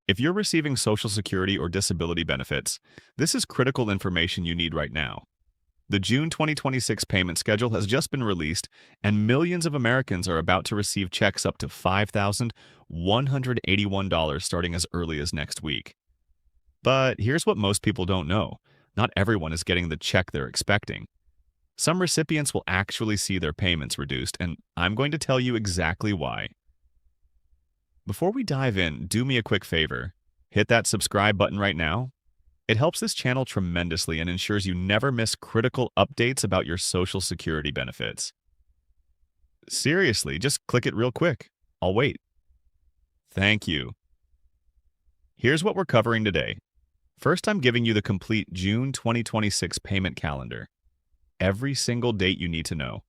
If you're receiving Social Security or disability benefits, this is critical information you need right now. The June 2026 payment schedule has just been released, and millions of Americans are about to receive checks up to $5,181 starting as early as next week. But here's what most people don't know. Not everyone is getting the check they're expecting. Some recipients will actually see their payments reduced, and I'm going to tell you exactly why. Before we dive in, do me a quick favor. Hit that subscribe button right now. It helps this channel tremendously and ensures you never miss critical updates about your Social Security benefits. Seriously, just click it real quick. I'll wait. Thank you. Here's what we're covering today. First, I'm giving you the complete June 2026 payment calendar. Every single date you need to know.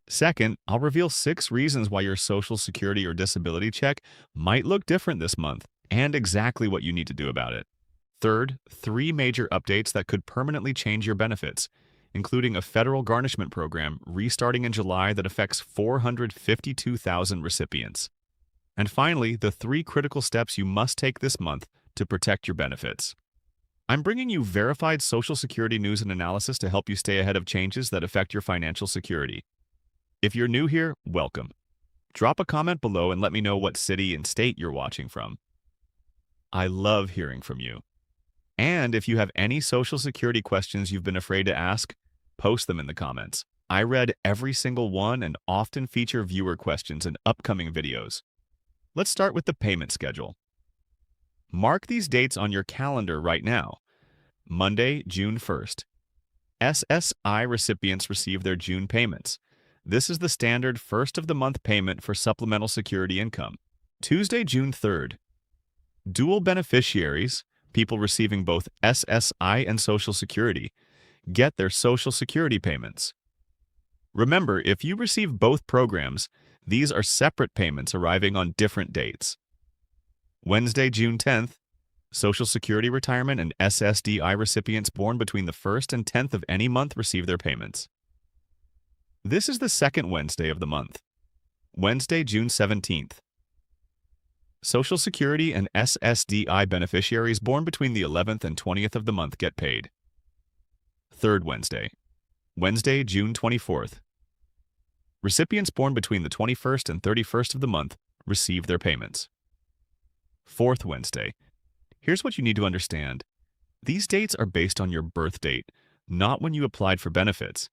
Second, I'll reveal 6 reasons why your Social Security or disability check might look different this month and exactly what you need to do about it. Third, 3 major updates that could permanently change your benefits, including a federal garnishment program restarting in July that affects 452,000 recipients. And finally, the 3 critical steps you must take this month to protect your benefits. I'm bringing you verified Social Security news and analysis to help you stay ahead of changes that affect your financial security. If you're new here, welcome. Drop a comment below and let me know what city and state you're watching from. I love hearing from you. And if you have any Social Security questions you've been afraid to ask, post them in the comments. I read every single one and often feature viewer questions in upcoming videos. Let's start with the payment schedule. Mark these dates on your calendar right now. Monday, June 1st. SSI recipients receive their June payments. This is the standard first-of-the-month payment for supplemental security income. Tuesday, June 3rd. Dual beneficiaries, people receiving both SSI and Social Security, get their Social Security payments. Remember, if you receive both programs, these are separate payments arriving on different dates. Wednesday, June 10th, Social Security retirement and SSDI recipients born between the 1st and 10th of any month receive their payments. This is the second Wednesday of the month. Wednesday, June 17th. Social Security and SSDI beneficiaries born between the 11th and 20th of the month get paid. Third Wednesday. Wednesday, June 24th. Recipients born between the 21st and 31st of the month receive their payments. Fourth Wednesday. Here's what you need to understand. These dates are based on your birth date, not when you applied for benefits.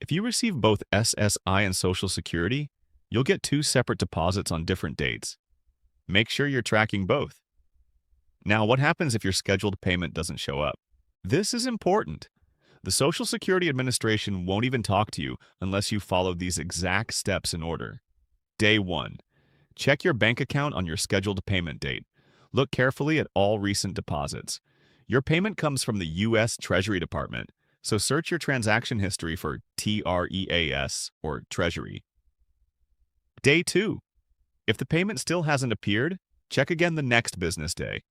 If you receive both SSI and Social Security, you'll get 2 separate deposits on different dates. Make sure you're tracking both. Now, what happens if your scheduled payment doesn't show up? This is important. The Social Security Administration won't even talk to you unless you follow these exact steps in order. Day 1. Check your bank account on your scheduled payment date. Look carefully at all recent deposits. Your payment comes from the U.S. Treasury Department, so search your transaction history for TREAS or Treasury. Day 2. If the payment still hasn't appeared, check again the next business day.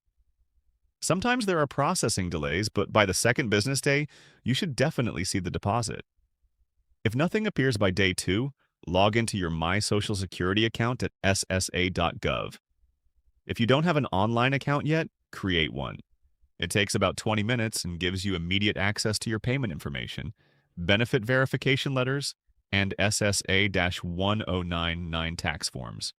Sometimes there are processing delays, but by the second business day, you should definitely see the deposit. If nothing appears by day 2, log into your My Social Security account at ssa.gov. If you don't have an online account yet, create one. It takes about 20 minutes and gives you immediate access to your payment information, benefit verification letters, and SSA-1099 tax forms.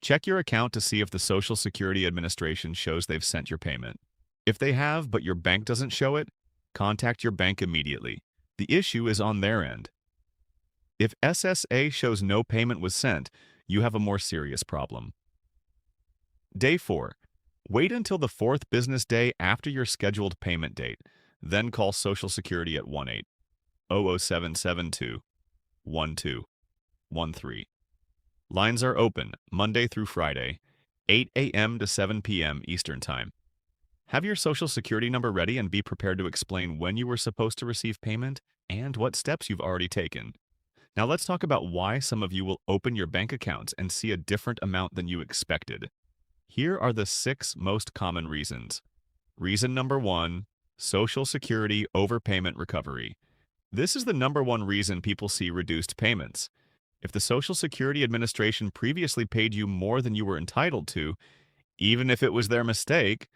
Check your account to see if the Social Security Administration shows they've sent your payment. If they have, but your bank doesn't show it, contact your bank immediately. The issue is on their end. If SSA shows no payment was sent, you have a more serious problem. Day 4. Wait until the 4th business day after your scheduled payment date, then call Social Security at 1-800-772-1213. Lines are open Monday through Friday, 8 a.m. to 7 p.m. Eastern Time. Have your Social Security number ready and be prepared to explain when you were supposed to receive payment and what steps you've already taken. Now let's talk about why some of you will open your bank accounts and see a different amount than you expected. Here are the 6 most common reasons. Reason number 1, Social Security overpayment recovery. This is the number 1 reason people see reduced payments. If the Social Security Administration previously paid you more than you were entitled to, Even if it was their mistake,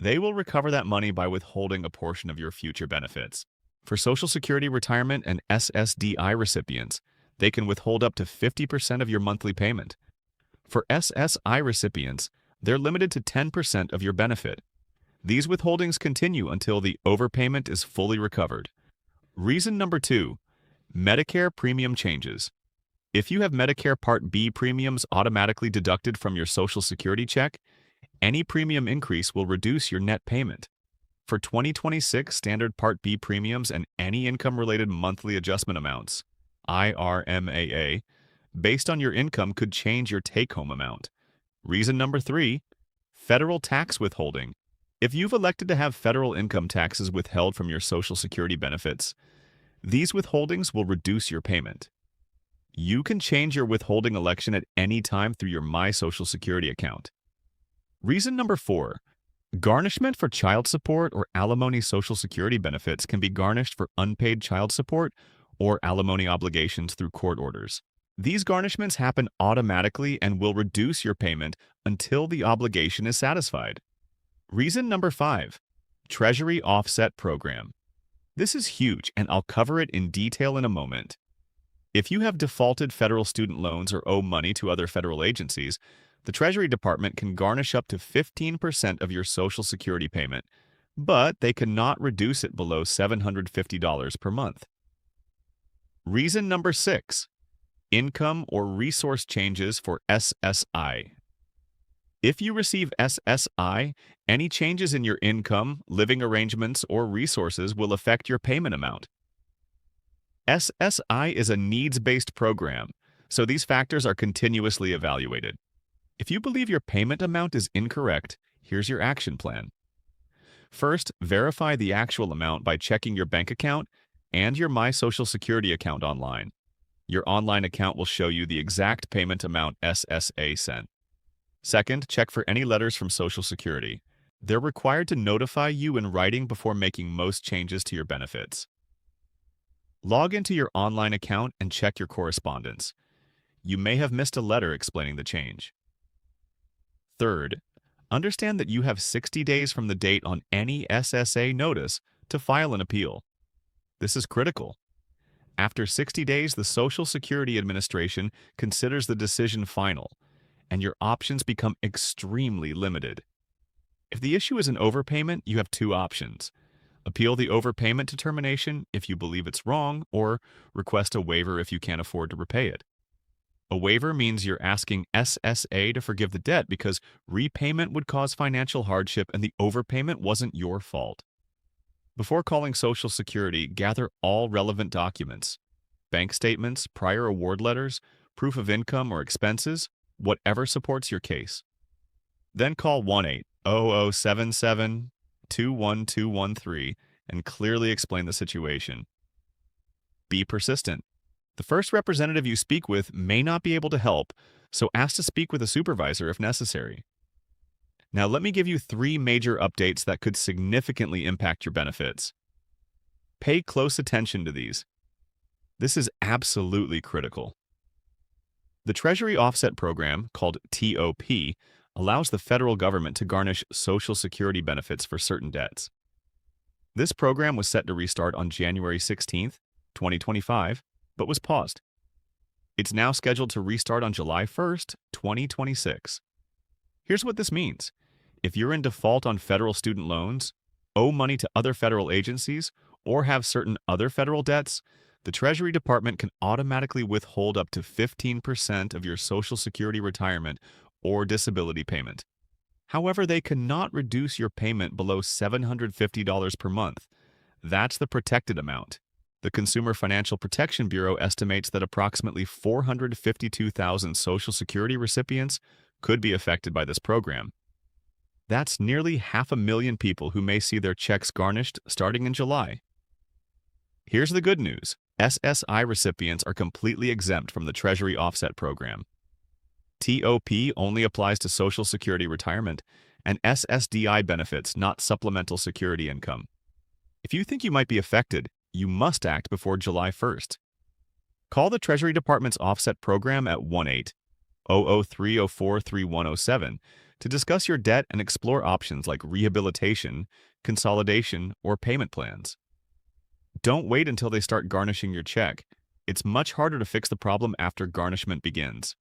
they will recover that money by withholding a portion of your future benefits. For Social Security retirement and SSDI recipients, they can withhold up to 50% of your monthly payment. For SSI recipients, they're limited to 10% of your benefit. These withholdings continue until the overpayment is fully recovered. Reason number 2, Medicare premium changes. If you have Medicare Part B premiums automatically deducted from your Social Security check, any premium increase will reduce your net payment. For 2026 standard Part B premiums and any income-related monthly adjustment amounts, IRMAA, based on your income could change your take-home amount. Reason number 3, federal tax withholding. If you've elected to have federal income taxes withheld from your Social Security benefits, these withholdings will reduce your payment. You can change your withholding election at any time through your My Social Security account. Reason number 4, garnishment for child support or alimony Social Security benefits can be garnished for unpaid child support or alimony obligations through court orders. These garnishments happen automatically and will reduce your payment until the obligation is satisfied. Reason number 5, Treasury Offset Program. This is huge, and I'll cover it in detail in a moment. If you have defaulted federal student loans or owe money to other federal agencies, the Treasury Department can garnish up to 15% of your Social Security payment, but they cannot reduce it below $750 per month. Reason number 6, income or resource changes for SSI. If you receive SSI, any changes in your income, living arrangements, or resources will affect your payment amount. SSI is a needs-based program, so these factors are continuously evaluated. If you believe your payment amount is incorrect, here's your action plan. First, verify the actual amount by checking your bank account and your My Social Security account online. Your online account will show you the exact payment amount SSA sent. Second, check for any letters from Social Security. They're required to notify you in writing before making most changes to your benefits. Log into your online account and check your correspondence. You may have missed a letter explaining the change. Third, understand that you have 60 days from the date on any SSA notice to file an appeal. This is critical. After 60 days, the Social Security Administration considers the decision final, and your options become extremely limited. If the issue is an overpayment, you have 2 options. Appeal the overpayment determination if you believe it's wrong, or request a waiver if you can't afford to repay it. A waiver means you're asking SSA to forgive the debt because repayment would cause financial hardship and the overpayment wasn't your fault. Before calling Social Security, gather all relevant documents: bank statements, prior award letters, proof of income or expenses, whatever supports your case. Then call 1-800-77-21213 and clearly explain the situation. Be persistent. The first representative you speak with may not be able to help, so ask to speak with a supervisor if necessary. Now let me give you 3 major updates that could significantly impact your benefits. Pay close attention to these. This is absolutely critical. The Treasury Offset Program, called TOP, allows the federal government to garnish Social Security benefits for certain debts. This program was set to restart on January 16, 2025, but was paused. It's now scheduled to restart on July 1, 2026. Here's what this means. If you're in default on federal student loans, owe money to other federal agencies, or have certain other federal debts, the Treasury Department can automatically withhold up to 15% of your Social Security retirement or disability payment. However, they cannot reduce your payment below $750 per month. That's the protected amount. The Consumer Financial Protection Bureau estimates that approximately 452,000 Social Security recipients could be affected by this program. That's nearly 500,000 people who may see their checks garnished starting in July. Here's the good news. SSI recipients are completely exempt from the Treasury Offset Program. TOP only applies to Social Security retirement and SSDI benefits, not supplemental security income. If you think you might be affected, you must act before July 1st. Call the Treasury Department's Offset Program at 1-800-304-3107 to discuss your debt and explore options like rehabilitation, consolidation, or payment plans. Don't wait until they start garnishing your check. It's much harder to fix the problem after garnishment begins.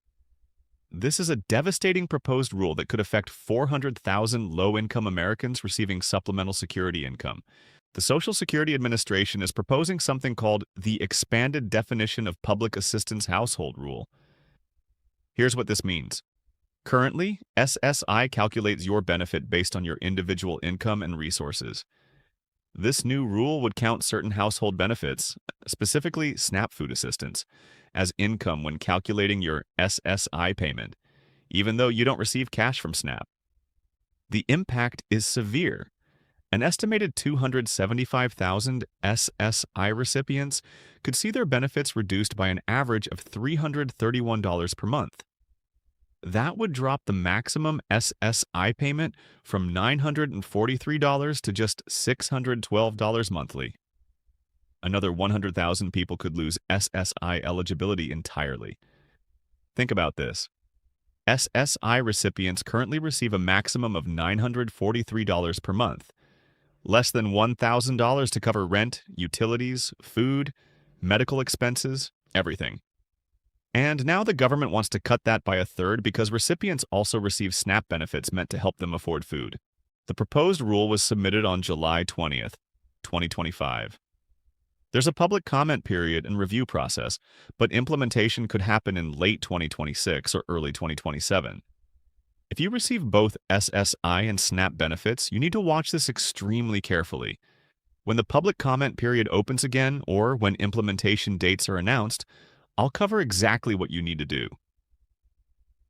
This is a devastating proposed rule that could affect 400,000 low-income Americans receiving supplemental security income. The Social Security Administration is proposing something called the Expanded Definition of Public Assistance Household Rule. Here's what this means. Currently, SSI calculates your benefit based on your individual income and resources. This new rule would count certain household benefits, specifically SNAP food assistance, as income when calculating your SSI payment, even though you don't receive cash from SNAP. The impact is severe. An estimated 275,000 SSI recipients could see their benefits reduced by an average of $331 per month. That would drop the maximum SSI payment from $943 to just $612 monthly. Another 100,000 people could lose SSI eligibility entirely. Think about this. SSI recipients currently receive a maximum of $943 per month, less than $1,000 to cover rent, utilities, food, medical expenses, everything. And now the government wants to cut that by a third because recipients also receive SNAP benefits meant to help them afford food. The proposed rule was submitted on July 20th, 2025. There's a public comment period and review process, but implementation could happen in late 2026 or early 2027. If you receive both SSI and SNAP benefits, you need to watch this extremely carefully. When the public comment period opens again or when implementation dates are announced, I'll cover exactly what you need to do.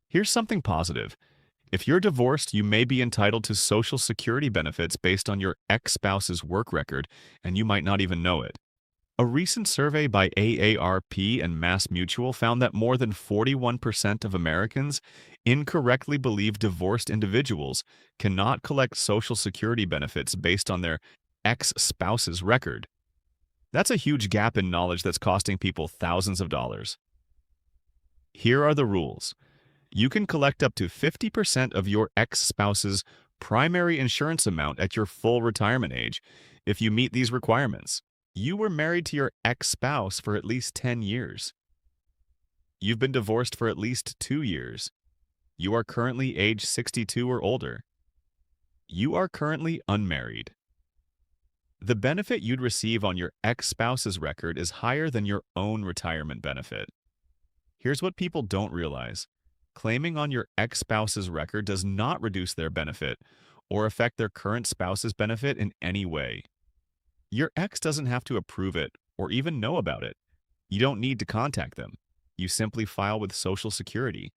Here's something positive. If you're divorced, you may be entitled to Social Security benefits based on your ex-spouse's work record, and you might not even know it. A recent survey by AARP and MassMutual found that more than 41% of Americans incorrectly believe divorced individuals cannot collect Social Security benefits based on their ex-spouse's record. That's a huge gap in knowledge that's costing people thousands of dollars. Here are the rules. You can collect up to 50% of your ex-spouse's primary insurance amount at your full retirement age if you meet these requirements. You were married to your ex-spouse for at least 10 years. You've been divorced for at least 2 years. You are currently age 62 or older. You are currently unmarried. The benefit you'd receive on your ex-spouse's record is higher than your own retirement benefit. Here's what people don't realize. Claiming on your ex-spouse's record does not reduce their benefit or affect their current spouse's benefit in any way. Your ex doesn't have to approve it or even know about it. You don't need to contact them. You simply file with Social Security.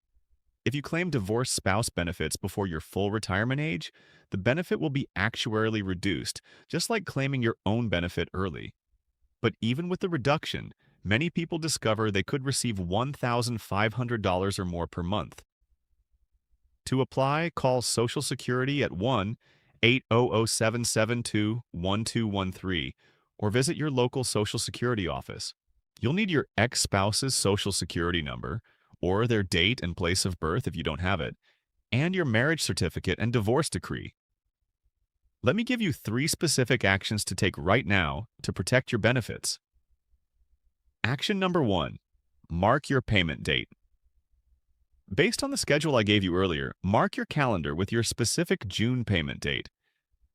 If you claim divorced spouse benefits before your full retirement age, the benefit will be actuarially reduced, just like claiming your own benefit early. But even with the reduction, many people discover they could receive $1,500 or more per month. To apply, call Social Security at 1-800-772-1213 or visit your local Social Security office. You'll need your ex-spouse's Social Security number, or their date and place of birth if you don't have it, and your marriage certificate and divorce decree. Let me give you 3 specific actions to take right now to protect your benefits. Action number 1, mark your payment date. Based on the schedule I gave you earlier, mark your calendar with your specific June payment date.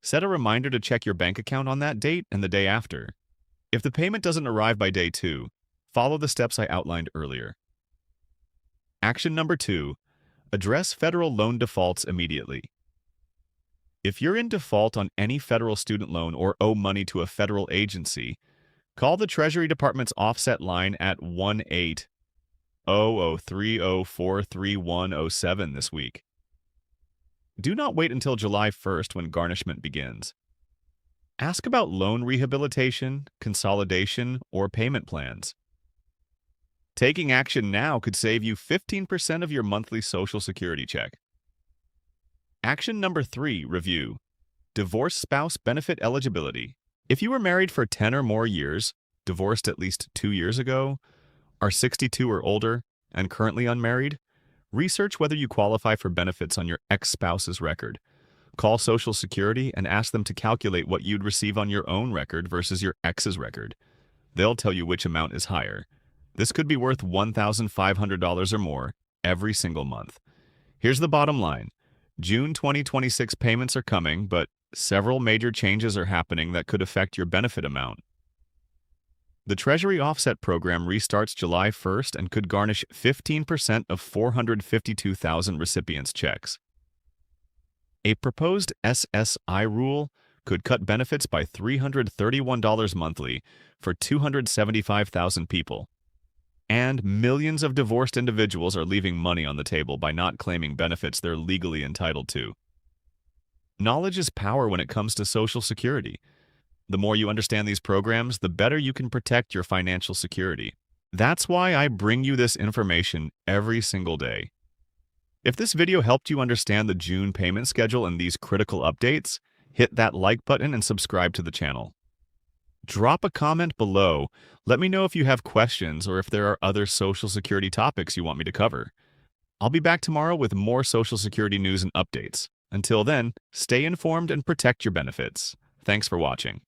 Set a reminder to check your bank account on that date and the day after. If the payment doesn't arrive by day 2, follow the steps I outlined earlier. Action number 2, address federal loan defaults immediately. If you're in default on any federal student loan or owe money to a federal agency, call the Treasury Department's offset line at 1-800-304-3107 this week. Do not wait until July 1st when garnishment begins. Ask about loan rehabilitation, consolidation, or payment plans. Taking action now could save you 15% of your monthly Social Security check. Action number 3, review. Divorced spouse benefit eligibility. If you were married for 10 or more years, divorced at least 2 years ago, are 62 or older, and currently unmarried, Research whether you qualify for benefits on your ex-spouse's record. Call Social Security and ask them to calculate what you'd receive on your own record versus your ex's record. They'll tell you which amount is higher. This could be worth $1,500 or more every single month. Here's the bottom line. June 2026 payments are coming, but several major changes are happening that could affect your benefit amount. The Treasury Offset Program restarts July 1st and could garnish 15% of 452,000 recipients' checks. A proposed SSI rule could cut benefits by $331 monthly for 275,000 people. And millions of divorced individuals are leaving money on the table by not claiming benefits they're legally entitled to. Knowledge is power when it comes to Social Security. The more you understand these programs, the better you can protect your financial security. That's why I bring you this information every single day. If this video helped you understand the June payment schedule and these critical updates, hit that like button and subscribe to the channel. Drop a comment below. Let me know if you have questions or if there are other Social Security topics you want me to cover. I'll be back tomorrow with more Social Security news and updates. Until then, stay informed and protect your benefits. Thanks for watching.